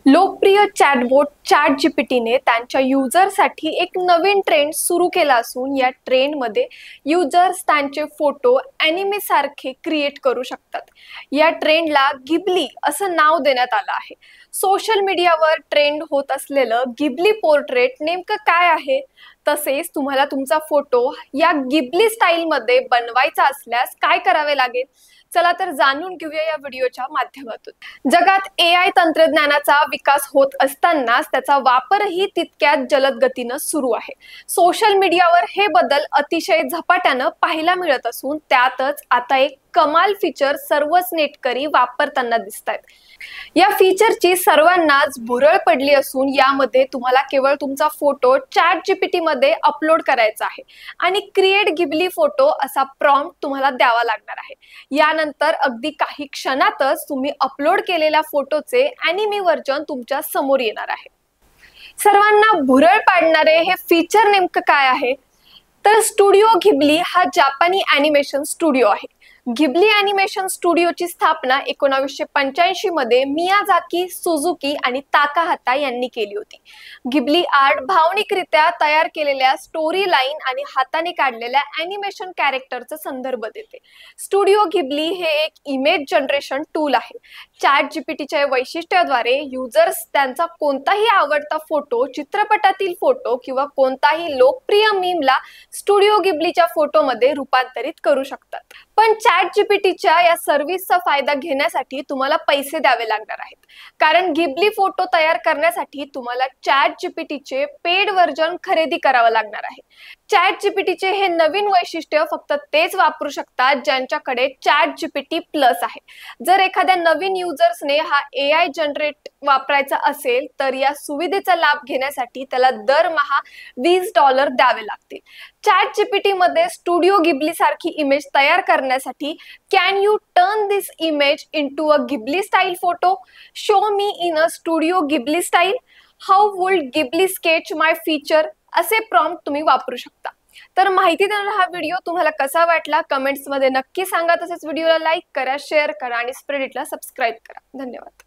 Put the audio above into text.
लोकप्रिय चॅटबॉट ChatGPTने त्यांच्या युजरसाठी एक नवीन ट्रेंड सुरू केला असून या ट्रेंडमध्ये युजर्स त्यांचे फोटो अॅनिमे सारखे क्रिएट करू शकतात। या ट्रेंडला गिबली असं नाव देण्यात आलं आहे। सोशल मीडियावर ट्रेंड होत असलेलं गिबली पोर्ट्रेट नेमकं काय आहे, तसेच तुम्हाला तुमचा फोटो या गिबली स्टाईलमध्ये बनवायचा असल्यास काय करावे लागेल, चला तर जाणून घेऊया या व्हिडिओच्या माध्यमातून। जगात AI तंत्रज्ञानाचा विकास होत असतानाच त्याचा वापरही तितक्याच जलद गतीने सुरू आहे। सोशल मीडियावर हे बदल अतिशय झपाट्याने पाहायला मिळत असून त्यातच आता एक कमाल फीचर सर्वच नेटकरी वापरताना दिसतायत। या फीचरची सर्वांनाच भुरळ पडली असून यामध्ये तुम्हाला केवळ तुमचा फोटो ChatGPT मध्ये अपलोड करायचा आहे आणि क्रिएट गिबली फोटो असा प्रॉम्प्ट तुम्हाला द्यावा लागणार आहे। यानंतर अगदी काही क्षणातच तुम्ही अपलोड केलेल्या फोटोचे अॅनिमे व्हर्जन तुमच्या समोर येणार आहे। सर्वांना भुरळ पाडणारे हे फीचर नेमकं काय आहे, तर स्टुडिओ गिबली हा जापानी ॲनिमेशन स्टुडिओ आहे। गिबली ॲनिमेशन स्टुडिओची स्थापना 1985 मध्ये मियाजाकी, सुझुकी आणि ताकाहाता यांनी केली होती। गिबली आर्ट भावनिकरित्या तयार केलेल्या स्टोरी लाईन आणि हाताने काढलेल्या ॲनिमेशन कॅरेक्टरचा संदर्भ देते। स्टुडिओ गिबली हे एक इमेज जनरेशन टूल आहे। ChatGPTच्या वैशिष्ट्याद्वारे युजर्स त्यांचा कोणताही आवडता फोटो, चित्रपटातील फोटो किंवा कोणताही लोकप्रिय मीमला स्टुडिओ गिबलीच्या फोटोमध्ये रूपांतरित करू शकतात। पण ChatGPTच्या या सर्व्हिसचा फायदा घेण्यासाठी तुम्हाला पैसे द्यावे लागणार आहेत, कारण गिबली फोटो तयार करण्यासाठी तुम्हाला ChatGPTचे पेड व्हर्जन खरेदी करावं लागणार आहे। ChatGPTचे हे नवीन वैशिष्ट्य फक्त तेच वापरू शकतात ज्यांच्याकडे ChatGPT प्लस आहे। जर एखाद्या नवीन युजर्सने हा AI जनरेट वापरायचा असेल तर या सुविधेचा लाभ घेण्यासाठी त्याला दरमहा $20 द्यावे लागतील। ChatGPT मध्ये स्टुडिओ गिबली सारखी इमेज तयार करण्यासाठी can U turn this image into a Ghibli style photo, show me in a studio Ghibli style, how would Ghibli sketch my feature असे प्रॉम्प्ट तुम्ही वापरू शकता। तर माहिती देणारा हा व्हिडिओ तुम्हाला कसा वाटला कमेंट्स मध्ये नक्की सांगा। तसेच व्हिडिओला लाईक करा, शेअर करा आणि स्प्रेड इटला सबस्क्राईब करा। धन्यवाद।